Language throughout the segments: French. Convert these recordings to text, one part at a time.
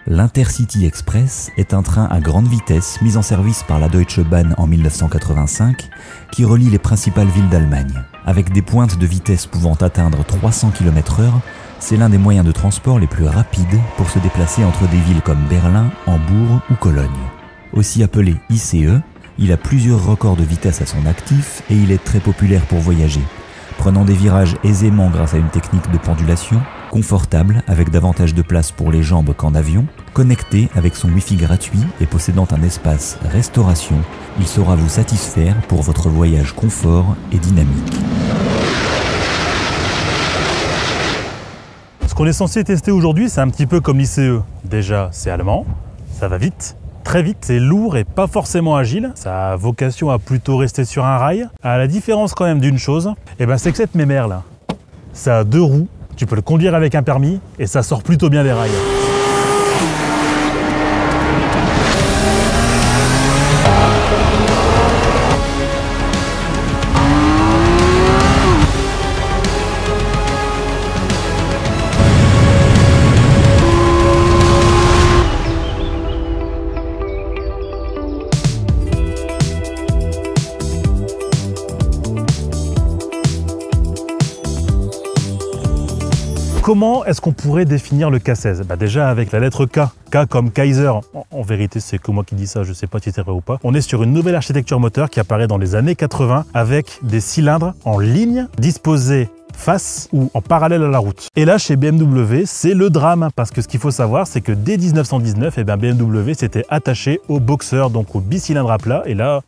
L'Intercity Express est un train à grande vitesse mis en service par la Deutsche Bahn en 1985 qui relie les principales villes d'Allemagne. Avec des pointes de vitesse pouvant atteindre 300 km/h, c'est l'un des moyens de transport les plus rapides pour se déplacer entre des villes comme Berlin, Hambourg ou Cologne. Aussi appelé ICE, il a plusieurs records de vitesse à son actif et il est très populaire pour voyager, prenant des virages aisément grâce à une technique de pendulation, confortable avec davantage de place pour les jambes qu'en avion, connecté avec son Wi-Fi gratuit et possédant un espace restauration, il saura vous satisfaire pour votre voyage confort et dynamique. Ce qu'on est censé tester aujourd'hui, c'est un petit peu comme l'ICE. Déjà, c'est allemand, ça va vite. Très vite, c'est lourd et pas forcément agile. Ça a vocation à plutôt rester sur un rail. À la différence quand même d'une chose, c'est que cette mémère là, ça a 2 roues, tu peux le conduire avec un permis et ça sort plutôt bien des rails. Comment est-ce qu'on pourrait définir le K16? Déjà avec la lettre K, K comme Kaiser, en vérité c'est que moi qui dis ça, je sais pas si c'est vrai ou pas. On est sur une nouvelle architecture moteur qui apparaît dans les années 80 avec des cylindres en ligne disposés face ou en parallèle à la route. Et là chez BMW c'est le drame parce que ce qu'il faut savoir c'est que dès 1919 BMW s'était attaché au boxer, donc au bicylindre à plat, et là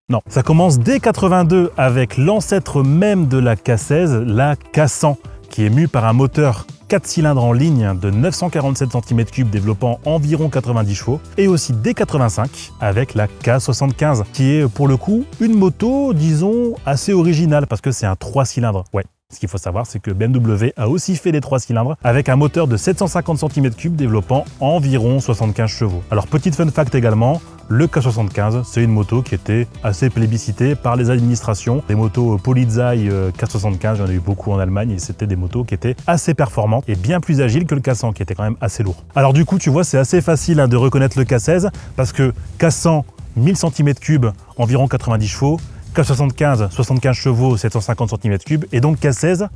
non. Ça commence dès 82 avec l'ancêtre même de la K16, la K100, qui est mue par un moteur 4 cylindres en ligne de 947 cm3 développant environ 90 chevaux, et aussi dès 85 avec la K75 qui est pour le coup une moto disons assez originale parce que c'est un 3 cylindres. Ouais. Ce qu'il faut savoir, c'est que BMW a aussi fait les 3 cylindres avec un moteur de 750 cm3 développant environ 75 chevaux. Alors petite fun fact également, le K75, c'est une moto qui était assez plébiscitée par les administrations. Des motos Polizei K75, j'en ai eu beaucoup en Allemagne, et c'était des motos qui étaient assez performantes et bien plus agiles que le K100, qui était quand même assez lourd. Alors du coup, tu vois, c'est assez facile de reconnaître le K16, parce que K100, 1000 cm3, environ 90 chevaux, K75, 75 chevaux, 750 cm3, et donc K16,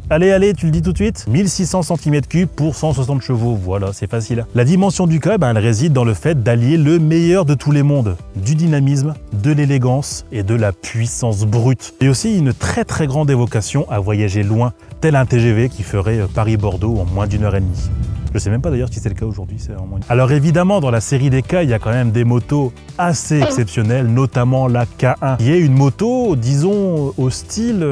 allez, tu le dis tout de suite, 1600 cm3 pour 160 chevaux, voilà, c'est facile. La dimension du K, elle réside dans le fait d'allier le meilleur de tous les mondes, du dynamisme, de l'élégance et de la puissance brute. Et aussi une très grande évocation à voyager loin, tel un TGV qui ferait Paris-Bordeaux en moins d'1 heure et demie. Je sais même pas d'ailleurs si c'est le cas aujourd'hui. Alors évidemment, dans la série des K, il y a quand même des motos assez exceptionnelles, notamment la K1, qui est une moto, disons, au style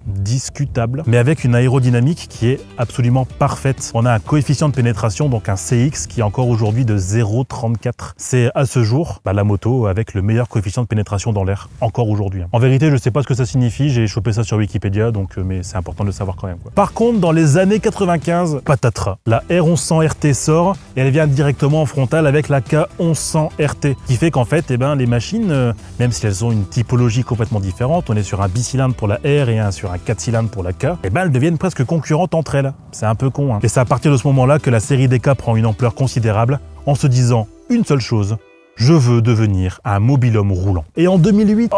discutable, mais avec une aérodynamique qui est absolument parfaite. On a un coefficient de pénétration, donc un CX, qui est encore aujourd'hui de 0,34. C'est à ce jour la moto avec le meilleur coefficient de pénétration dans l'air, encore aujourd'hui. En vérité, je sais pas ce que ça signifie, j'ai chopé ça sur Wikipédia, donc, mais c'est important de le savoir quand même, quoi. Par contre, dans les années 95, patatras, la R1100 RT sort, et elle vient directement en frontale avec la K1100 RT, qui fait qu'en fait, les machines, même si elles ont une typologie complètement différente, on est sur un bicylindre pour la R et sur un 4 cylindres pour la K, elles deviennent presque concurrentes entre elles. C'est un peu con, hein. Et c'est à partir de ce moment-là que la série des K prend une ampleur considérable en se disant une seule chose: je veux devenir un mobil-homme roulant. Et en 2008,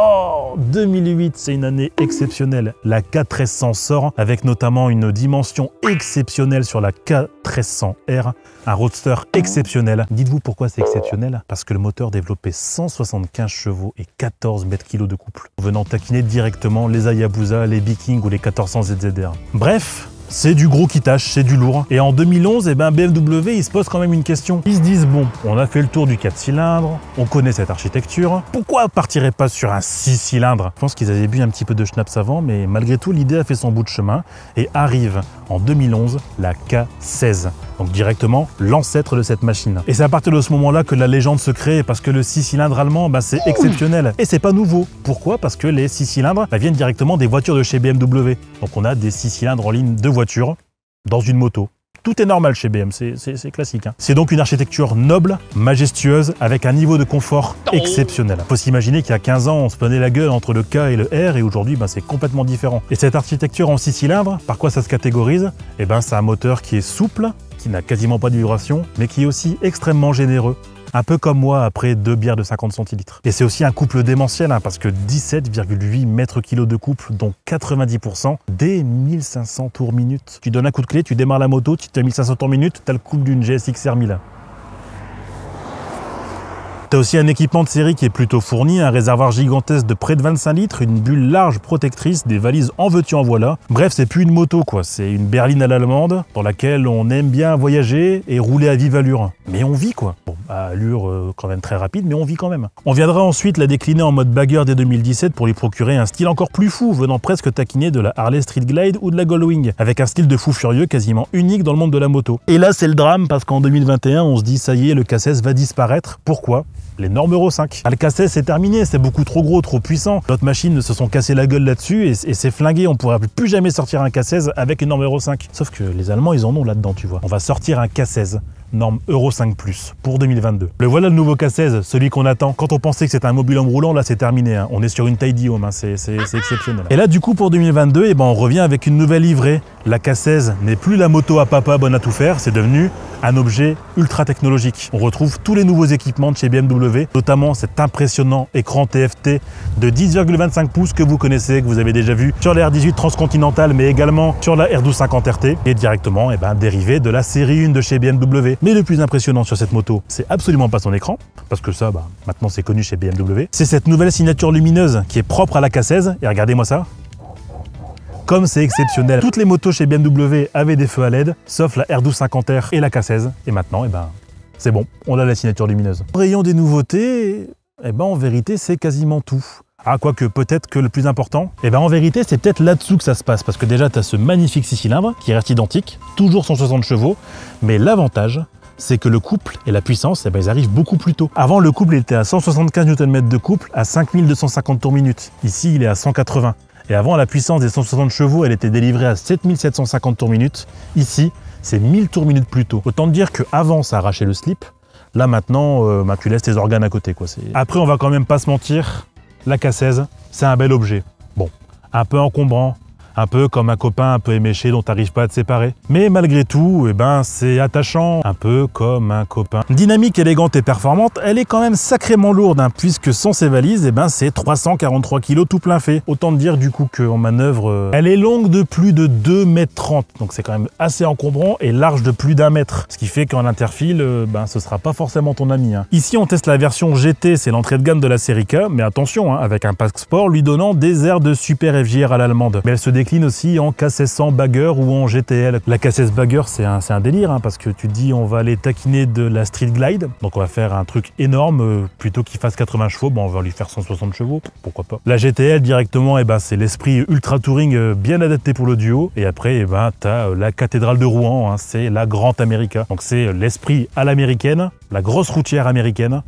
2008, c'est une année exceptionnelle. La K1300 sort avec notamment une dimension exceptionnelle sur la K1300R, un roadster exceptionnel. Dites-vous pourquoi c'est exceptionnel? Parce que le moteur développait 175 chevaux et 14 mètres-kilos de couple, venant taquiner directement les Hayabusa, les Viking ou les 1400 ZZR. Bref, c'est du gros qui tâche, c'est du lourd. Et en 2011, BMW, ils se posent quand même une question. Ils se disent, bon, on a fait le tour du 4 cylindres, on connaît cette architecture, pourquoi partirait pas sur un 6 cylindres? Je pense qu'ils avaient bu un petit peu de schnapps avant, mais malgré tout, l'idée a fait son bout de chemin et arrive en 2011 la K16. Donc directement l'ancêtre de cette machine. Et c'est à partir de ce moment-là que la légende se crée, parce que le 6 cylindres allemand, c'est exceptionnel. Et c'est pas nouveau. Pourquoi? Parce que les 6 cylindres viennent directement des voitures de chez BMW. Donc on a des 6 cylindres en ligne de voiture dans une moto. Tout est normal chez BM, c'est classique. Hein. C'est donc une architecture noble, majestueuse, avec un niveau de confort exceptionnel. Faut s'imaginer qu'il y a 15 ans, on se prenait la gueule entre le K et le R, et aujourd'hui, c'est complètement différent. Et cette architecture en 6 cylindres, par quoi ça se catégorise? Eh ben, c'est un moteur qui est souple, qui n'a quasiment pas de vibration, mais qui est aussi extrêmement généreux. Un peu comme moi après 2 bières de 50 centilitres. Et c'est aussi un couple démentiel, hein, parce que 17,8 mètres-kilos de couple, dont 90% dès 1500 tours minute. Tu donnes un coup de clé, tu démarres la moto, tu te fais 1500 tours minute, tu as le couple d'une GSX R 1000. Tu as aussi un équipement de série qui est plutôt fourni, un réservoir gigantesque de près de 25 litres, une bulle large protectrice, des valises en veux-tu en voilà. Bref, c'est plus une moto quoi, c'est une berline à l'allemande dans laquelle on aime bien voyager et rouler à vive allure. Mais on vit quoi. Bon, à allure quand même très rapide, mais on vit quand même. On viendra ensuite la décliner en mode bagger dès 2017 pour lui procurer un style encore plus fou, venant presque taquiner de la Harley Street Glide ou de la Goldwing, avec un style de fou furieux quasiment unique dans le monde de la moto. Et là c'est le drame parce qu'en 2021 on se dit ça y est, le K16 va disparaître. Pourquoi? Les normes Euro 5. Le K16 c'est terminé, c'est beaucoup trop gros, trop puissant. D'autres machines se sont cassées la gueule là-dessus et c'est flingué, on pourra plus jamais sortir un K16 avec une norme Euro 5. Sauf que les Allemands ils en ont là-dedans, tu vois. On va sortir un K16. Norme Euro 5+, pour 2022. Le voilà le nouveau K16, celui qu'on attend. Quand on pensait que c'était un mobil-homme roulant, là c'est terminé. Hein. On est sur une Tidy Home, hein. C'est exceptionnel. Et là du coup pour 2022, on revient avec une nouvelle livrée. La K16 n'est plus la moto à papa bonne à tout faire, c'est devenu un objet ultra technologique. On retrouve tous les nouveaux équipements de chez BMW, notamment cet impressionnant écran TFT de 10,25 pouces que vous connaissez, que vous avez déjà vu sur la R18 Transcontinental, mais également sur la R1250 RT, et directement dérivé de la série 1 de chez BMW. Mais le plus impressionnant sur cette moto, c'est absolument pas son écran, parce que ça, maintenant c'est connu chez BMW. C'est cette nouvelle signature lumineuse qui est propre à la K16, et regardez-moi ça. Comme c'est exceptionnel. Toutes les motos chez BMW avaient des feux à LED, sauf la R1250R et la K16. Et maintenant, c'est bon, on a la signature lumineuse. Au rayon des nouveautés, en vérité, c'est quasiment tout. Ah, quoique peut-être que le plus important, en vérité, c'est peut-être là-dessous que ça se passe, parce que déjà, tu as ce magnifique 6 cylindres qui reste identique, toujours 160 chevaux, mais l'avantage, c'est que le couple et la puissance, ils arrivent beaucoup plus tôt. Avant, le couple était à 175 Nm de couple à 5250 tours minute. Ici, il est à 180. Et avant, la puissance des 160 chevaux, elle était délivrée à 7750 tours minute. Ici, c'est 1000 tours minute plus tôt. Autant te dire qu'avant, ça arrachait le slip. Là, maintenant, tu laisses tes organes à côté, quoi. Après, on va quand même pas se mentir, la K16, c'est un bel objet. Bon, un peu encombrant, un peu comme un copain un peu éméché dont tu n'arrives pas à te séparer. Mais malgré tout, c'est attachant, un peu comme un copain. Dynamique, élégante et performante, elle est quand même sacrément lourde, hein, puisque sans ses valises, c'est 343 kg tout plein fait. Autant te dire du coup qu'en manœuvre, elle est longue de plus de 2,30 m, donc c'est quand même assez encombrant, et large de plus d'1 mètre. Ce qui fait qu'en interfile, ce sera pas forcément ton ami. Hein. Ici, on teste la version GT, c'est l'entrée de gamme de la série K, mais attention, hein, avec un pack sport lui donnant des airs de super FJR à l'allemande. Mais elle se décline aussi en K1600 Bagger ou en GTL. La K16 Bagger, c'est un délire, hein, parce que tu te dis on va aller taquiner de la Street Glide, donc on va faire un truc énorme, plutôt qu'il fasse 80 chevaux, on va lui faire 160 chevaux, pourquoi pas. La GTL directement, c'est l'esprit ultra touring bien adapté pour le duo, et après t'as la cathédrale de Rouen, hein, c'est la Grand America, donc c'est l'esprit à l'américaine, la grosse routière américaine,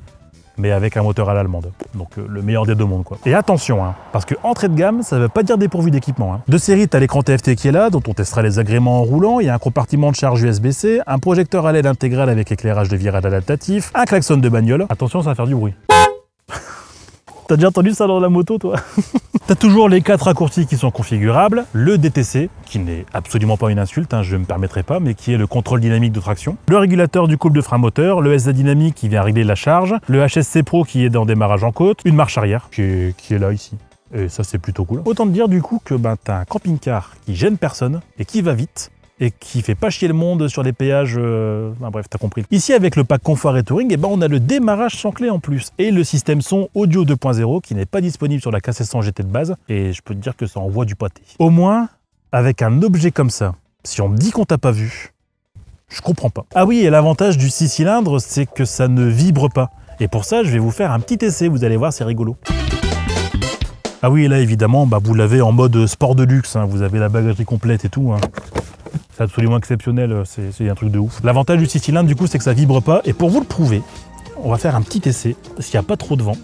mais avec un moteur à l'allemande. Donc le meilleur des deux mondes, quoi. Et attention, hein, parce que entrée de gamme, ça veut pas dire dépourvu d'équipement. Hein. De série, tu as l'écran TFT qui est là, dont on testera les agréments en roulant, il y a un compartiment de charge USB-C, un projecteur à LED intégral avec éclairage de virage adaptatif, un klaxon de bagnole. Attention, ça va faire du bruit. T'as déjà entendu ça dans la moto, toi? T'as toujours les 4 raccourcis qui sont configurables, le DTC, qui n'est absolument pas une insulte, hein, je ne me permettrai pas, mais qui est le contrôle dynamique de traction, le régulateur du couple de frein moteur, le SA dynamique qui vient régler la charge, le HSC Pro qui est dans démarrage en côte, une marche arrière qui est là, ici. Et ça, c'est plutôt cool. Autant te dire du coup que t'as un camping-car qui gêne personne et qui va vite, et qui fait pas chier le monde sur les péages, bref, t'as compris. Ici, avec le pack confort et touring, on a le démarrage sans clé en plus, et le système son audio 2.0 qui n'est pas disponible sur la K1600 GT de base, et je peux te dire que ça envoie du pâté. Au moins, avec un objet comme ça, si on me dit qu'on t'a pas vu, je comprends pas. Ah oui, et l'avantage du 6 cylindres, c'est que ça ne vibre pas. Et pour ça, je vais vous faire un petit essai, vous allez voir, c'est rigolo. Ah oui, et là, évidemment, vous l'avez en mode sport de luxe, hein, vous avez la bagagerie complète et tout, hein. C'est absolument exceptionnel, c'est un truc de ouf. L'avantage du 6 cylindres, du coup, c'est que ça vibre pas. Et pour vous le prouver, on va faire un petit essai, parce qu'il n'y a pas trop de vent.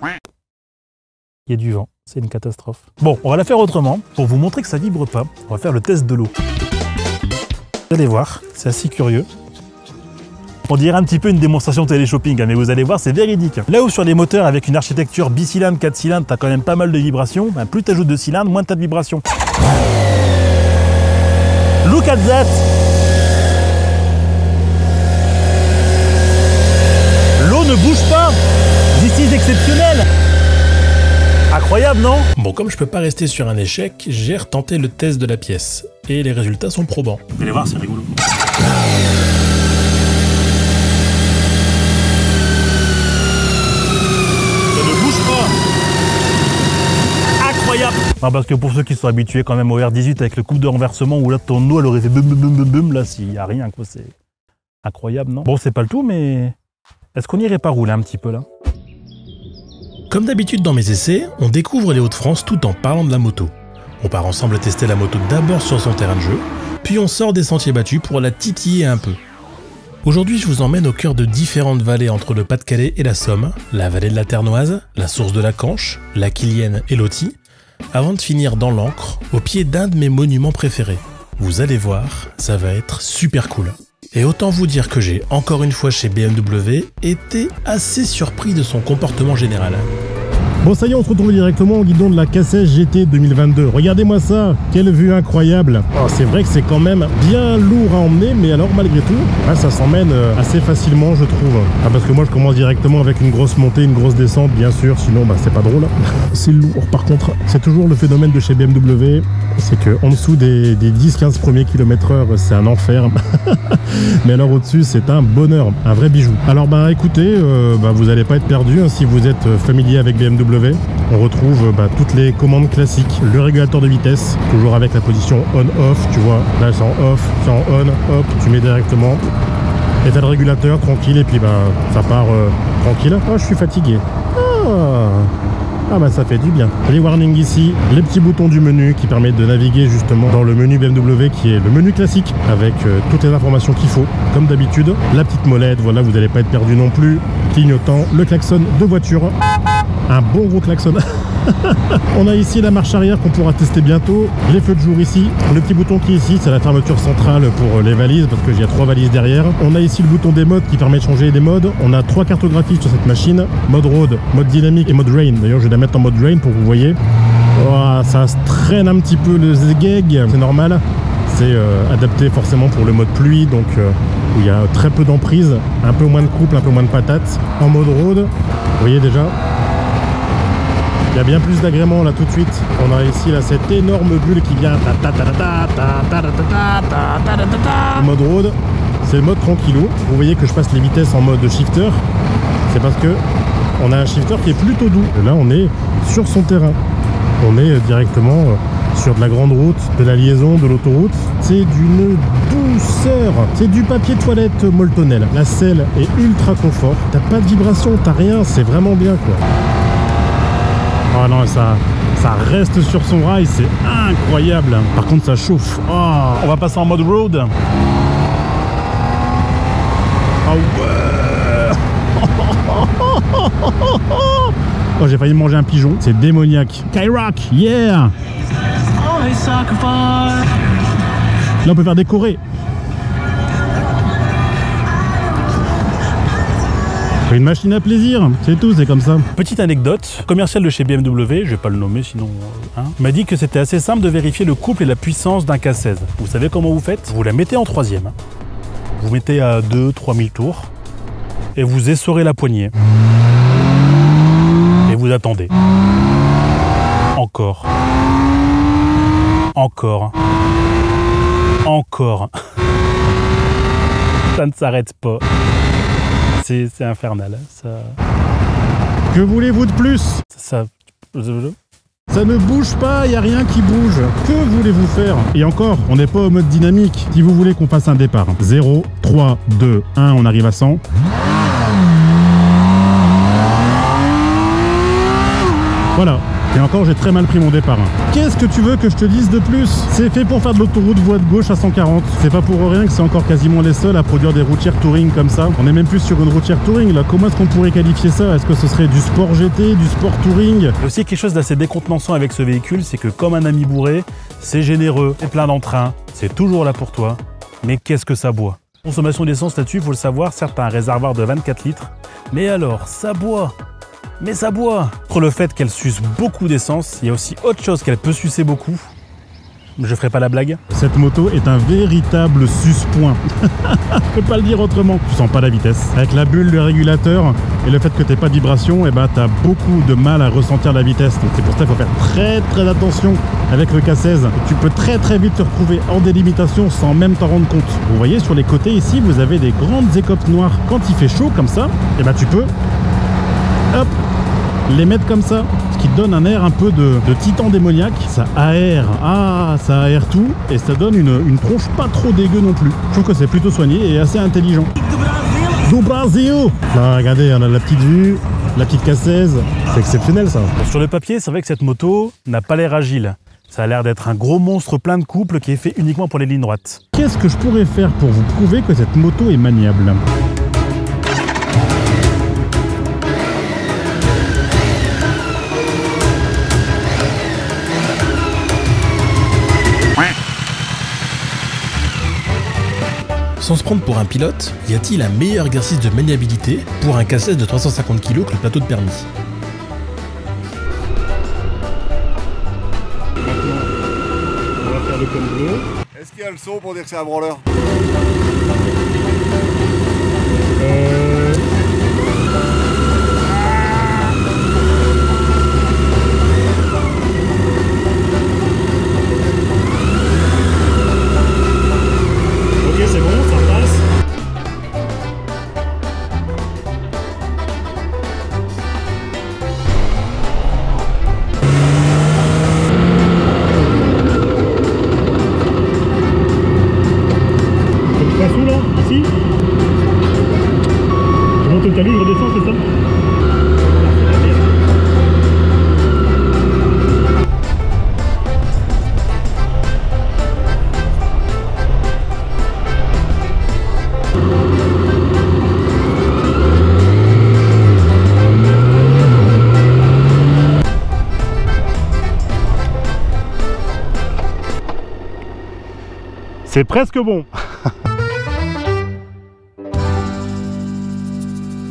Il y a du vent, c'est une catastrophe. Bon, on va la faire autrement. Pour vous montrer que ça vibre pas, on va faire le test de l'eau. Vous allez voir, c'est assez curieux. On dirait un petit peu une démonstration télé-shopping, mais vous allez voir, c'est véridique. Là où sur les moteurs avec une architecture bicylindre, 4 cylindres, t'as quand même pas mal de vibrations, ben plus t'ajoutes de cylindres, moins t'as de vibrations. Look at that! L'eau ne bouge pas! This is exceptionnel! Incroyable, non? Bon, comme je peux pas rester sur un échec, j'ai retenté le test de la pièce. Et les résultats sont probants. Vous allez voir, c'est rigolo. Non, parce que pour ceux qui sont habitués quand même au R18 avec le couple de renversement où là ton eau elle aurait fait boum boum boum boum, là s'il n'y a rien quoi, c'est incroyable, non? Bon, c'est pas le tout, mais est-ce qu'on irait pas rouler un petit peu là? Comme d'habitude dans mes essais, on découvre les Hauts-de-France tout en parlant de la moto. On part ensemble tester la moto d'abord sur son terrain de jeu, puis on sort des sentiers battus pour la titiller un peu. Aujourd'hui, je vous emmène au cœur de différentes vallées entre le Pas-de-Calais et la Somme, la vallée de la Ternoise, la source de la Canche, la Quilienne et l'Authie, avant de finir dans l'Ancre, au pied d'un de mes monuments préférés. Vous allez voir, ça va être super cool. Et autant vous dire que j'ai, encore une fois chez BMW, été assez surpris de son comportement général. Bon, ça y est, on se retrouve directement au guidon de la K16 GT 2022. Regardez-moi ça, quelle vue incroyable. Oh, c'est vrai que c'est quand même bien lourd à emmener, mais alors malgré tout, ça s'emmène assez facilement, je trouve. Ah, parce que moi, je commence directement avec une grosse montée, une grosse descente, bien sûr, sinon c'est pas drôle. C'est lourd, par contre. C'est toujours le phénomène de chez BMW, c'est qu'en dessous des 10-15 premiers km/h, c'est un enfer. Mais alors au-dessus, c'est un bonheur, un vrai bijou. Alors écoutez, vous n'allez pas être perdu hein, si vous êtes familier avec BMW. On retrouve toutes les commandes classiques, le régulateur de vitesse, toujours avec la position on-off, tu vois, là c'est en off, c'est en on, hop, tu mets directement, et t'as le régulateur tranquille, et puis ça part tranquille. Oh, je suis fatigué. Ça fait du bien. Les warnings ici, les petits boutons du menu qui permettent de naviguer justement dans le menu BMW qui est le menu classique avec toutes les informations qu'il faut, comme d'habitude. La petite molette, voilà, vous n'allez pas être perdu non plus. Clignotant, le klaxon de voiture. Un bon gros klaxon. On a ici la marche arrière qu'on pourra tester bientôt. Les feux de jour ici. Le petit bouton qui est ici, c'est la fermeture centrale pour les valises parce qu'il y a 3 valises derrière. On a ici le bouton des modes qui permet de changer des modes. On a 3 cartographies sur cette machine. Mode road, mode dynamique et mode rain. D'ailleurs, je vais la mettre en mode rain pour que vous voyez. Oh, ça se traîne un petit peu le zgeg. C'est normal. C'est adapté forcément pour le mode pluie, donc où il y a très peu d'emprise, un peu moins de couple, un peu moins de patates. En mode road, vous voyez déjà, il y a bien plus d'agréments là tout de suite. On a ici là cette énorme bulle qui vient. Le mode road, c'est le mode tranquillou. Vous voyez que je passe les vitesses en mode shifter. C'est parce que on a un shifter qui est plutôt doux. Et là, on est sur son terrain. On est directement sur de la grande route, de la liaison, de l'autoroute. C'est d'une douceur. C'est du papier toilette Moltonel. La selle est ultra confort. T'as pas de vibration, t'as rien. C'est vraiment bien quoi. Oh non, ça reste sur son rail, c'est incroyable. Par contre, ça chauffe. Oh, on va passer en mode road. Ah ouais. Oh, j'ai failli manger un pigeon. C'est démoniaque. Skyrock, yeah. Là, on peut faire décorer. Une machine à plaisir, c'est tout, c'est comme ça. Petite anecdote, commercial de chez BMW, je vais pas le nommer sinon, m'a dit que c'était assez simple de vérifier le couple et la puissance d'un K16. Vous savez comment vous faites? Vous la mettez en troisième, vous mettez à 2-3 000 tours et vous essorez la poignée. Et vous attendez. Encore. Encore. Encore. Ça ne s'arrête pas. C'est infernal. Ça... Que voulez-vous de plus? Ça ne bouge pas, il n'y a rien qui bouge. Que voulez-vous faire? Et encore, on n'est pas au mode dynamique. Si vous voulez qu'on fasse un départ, 0, 3, 2, 1, on arrive à 100. Voilà. Et encore, j'ai très mal pris mon départ. Qu'est-ce que tu veux que je te dise de plus? C'est fait pour faire de l'autoroute voie de gauche à 140. C'est pas pour rien que c'est encore quasiment les seuls à produire des routières touring comme ça. On est même plus sur une routière touring là. Comment est-ce qu'on pourrait qualifier ça? Est-ce que ce serait du sport GT, du sport touring? Il y a aussi quelque chose d'assez décontenançant avec ce véhicule, c'est que comme un ami bourré, c'est généreux, c'est plein d'entrain, c'est toujours là pour toi. Mais qu'est-ce que ça boit? Consommation d'essence là-dessus, il faut le savoir, certes un réservoir de 24 litres, mais alors, ça boit. Mais ça boit. Outre le fait qu'elle suce beaucoup d'essence, il y a aussi autre chose qu'elle peut sucer beaucoup. Je ferai pas la blague. Cette moto est un véritable suce-point. Je peux pas le dire autrement. Tu sens pas la vitesse. Avec la bulle de régulateur et le fait que t'aies pas de vibration, tu as beaucoup de mal à ressentir la vitesse. Donc c'est pour ça qu'il faut faire très attention avec le K16. Tu peux très vite te retrouver en délimitation sans même t'en rendre compte. Vous voyez sur les côtés ici, vous avez des grandes écopes noires. Quand il fait chaud comme ça, tu peux hop, les mettre comme ça, ce qui donne un air un peu de titan démoniaque. Ça aère, ça aère tout et ça donne une tronche pas trop dégueu non plus. Je trouve que c'est plutôt soigné et assez intelligent. Do Brasil. Là, regardez, on a la petite vue, la petite K16, c'est exceptionnel ça. Bon, sur le papier, c'est vrai que cette moto n'a pas l'air agile. Ça a l'air d'être un gros monstre plein de couple qui est fait uniquement pour les lignes droites. Qu'est-ce que je pourrais faire pour vous prouver que cette moto est maniable ? Sans se prendre pour un pilote, y a-t-il un meilleur exercice de maniabilité pour un K16 de 350 kg que le plateau de permis? Maintenant, on va faire le combo. Est-ce qu'il y a le son pour dire que c'est un branleur? Ok, c'est bon, ça passe. Comme ça sous là, ici. Je monte le calibre, je redescends, c'est ça? C'est presque bon.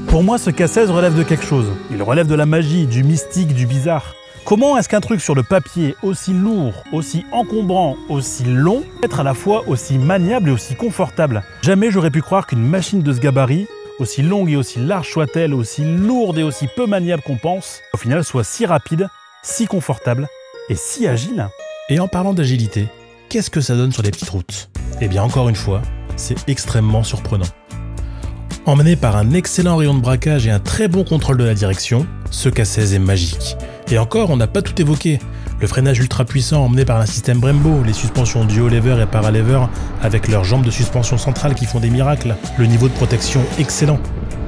Pour moi, ce K16 relève de quelque chose. Il relève de la magie, du mystique, du bizarre. Comment est-ce qu'un truc sur le papier aussi lourd, aussi encombrant, aussi long, peut être à la fois aussi maniable et aussi confortable? Jamais j'aurais pu croire qu'une machine de ce gabarit, aussi longue et aussi large soit-elle, aussi lourde et aussi peu maniable qu'on pense, au final soit si rapide, si confortable et si agile. Et en parlant d'agilité, qu'est-ce que ça donne sur les petites routes? Eh bien encore une fois, c'est extrêmement surprenant. Emmené par un excellent rayon de braquage et un très bon contrôle de la direction, ce K16 est magique. Et encore, on n'a pas tout évoqué. Le freinage ultra puissant emmené par un système Brembo, les suspensions duo lever et paralever avec leurs jambes de suspension centrale qui font des miracles, le niveau de protection excellent.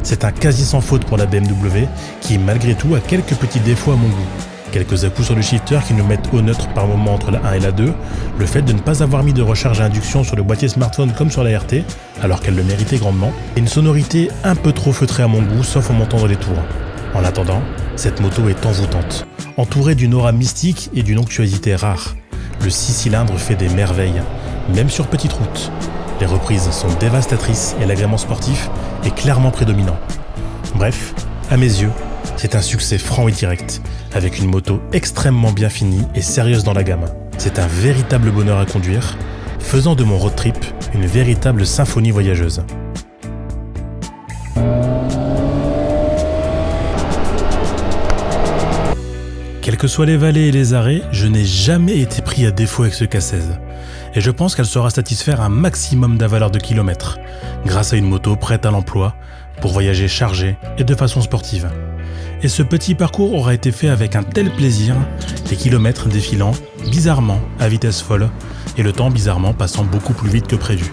C'est un quasi sans faute pour la BMW qui malgré tout a quelques petits défauts à mon goût. Quelques à-coups sur le shifter qui nous mettent au neutre par moment entre la 1 et la 2, le fait de ne pas avoir mis de recharge à induction sur le boîtier smartphone comme sur la RT, alors qu'elle le méritait grandement, et une sonorité un peu trop feutrée à mon goût, sauf en montant dans les tours. En attendant, cette moto est envoûtante, entourée d'une aura mystique et d'une onctuosité rare. Le 6 cylindres fait des merveilles, même sur petite route. Les reprises sont dévastatrices et l'agrément sportif est clairement prédominant. Bref, à mes yeux, c'est un succès franc et direct, avec une moto extrêmement bien finie et sérieuse dans la gamme. C'est un véritable bonheur à conduire, faisant de mon road trip une véritable symphonie voyageuse. Quels que soient les vallées et les arrêts, je n'ai jamais été pris à défaut avec ce K16. Et je pense qu'elle saura satisfaire un maximum d'avaleurs de kilomètres, grâce à une moto prête à l'emploi, pour voyager chargée et de façon sportive. Et ce petit parcours aura été fait avec un tel plaisir, les kilomètres défilant bizarrement à vitesse folle, et le temps bizarrement passant beaucoup plus vite que prévu.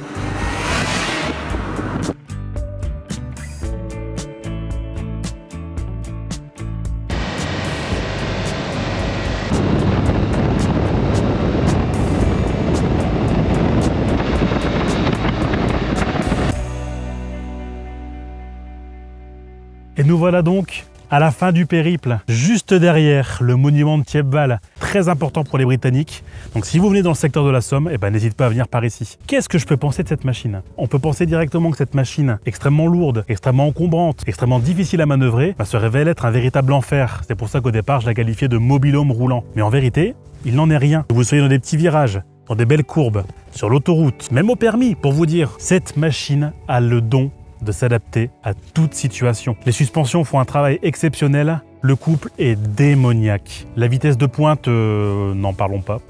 Et nous voilà donc à la fin du périple, juste derrière le monument de Thiepval, très important pour les Britanniques. Donc si vous venez dans le secteur de la Somme, eh ben, n'hésitez pas à venir par ici. Qu'est-ce que je peux penser de cette machine? On peut penser directement que cette machine, extrêmement lourde, extrêmement encombrante, extrêmement difficile à manœuvrer, se révèle être un véritable enfer. C'est pour ça qu'au départ, je la qualifiais de mobil-home roulant. Mais en vérité, il n'en est rien. Que vous soyez dans des petits virages, dans des belles courbes, sur l'autoroute, même au permis, pour vous dire, cette machine a le don de s'adapter à toute situation. Les suspensions font un travail exceptionnel. Le couple est démoniaque. La vitesse de pointe, n'en parlons pas.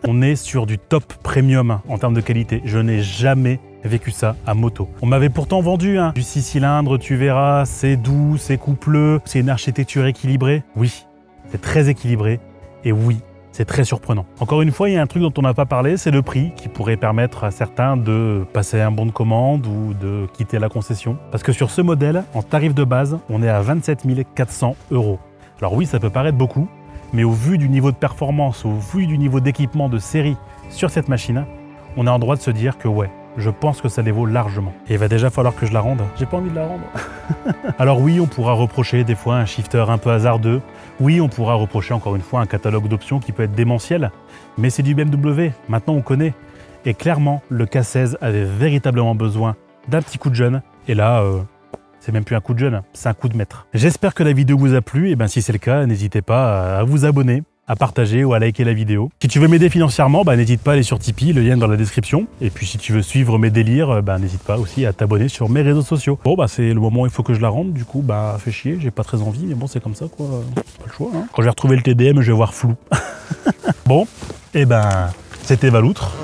On est sur du top premium en termes de qualité. Je n'ai jamais vécu ça à moto. On m'avait pourtant vendu du 6 cylindres, tu verras, c'est doux, c'est coupleux, c'est une architecture équilibrée. Oui, c'est très équilibré et oui, c'est très surprenant. Encore une fois, il y a un truc dont on n'a pas parlé, c'est le prix qui pourrait permettre à certains de passer un bon de commande ou de quitter la concession. Parce que sur ce modèle, en tarif de base, on est à 27 400 €. Alors oui, ça peut paraître beaucoup, mais au vu du niveau de performance, au vu du niveau d'équipement de série sur cette machine, on a en droit de se dire que ouais, je pense que ça les vaut largement. Et il va déjà falloir que je la rende. J'ai pas envie de la rendre. Alors oui, on pourra reprocher des fois un shifter un peu hasardeux. Oui, on pourra reprocher encore une fois un catalogue d'options qui peut être démentiel. Mais c'est du BMW. Maintenant, on connaît. Et clairement, le K16 avait véritablement besoin d'un petit coup de jeune. Et là, c'est même plus un coup de jeune, c'est un coup de maître. J'espère que la vidéo vous a plu. Et bien, si c'est le cas, n'hésitez pas à vous abonner, à partager ou à liker la vidéo. Si tu veux m'aider financièrement, n'hésite pas à aller sur Tipeee, le lien est dans la description. Et puis si tu veux suivre mes délires, n'hésite pas aussi à t'abonner sur mes réseaux sociaux. Bon, c'est le moment où il faut que je la rende, du coup, fait chier, j'ai pas très envie, mais bon, c'est comme ça, quoi. Pas le choix, hein. Quand je vais retrouver le TDM, je vais voir flou. Bon, c'était Valoutre.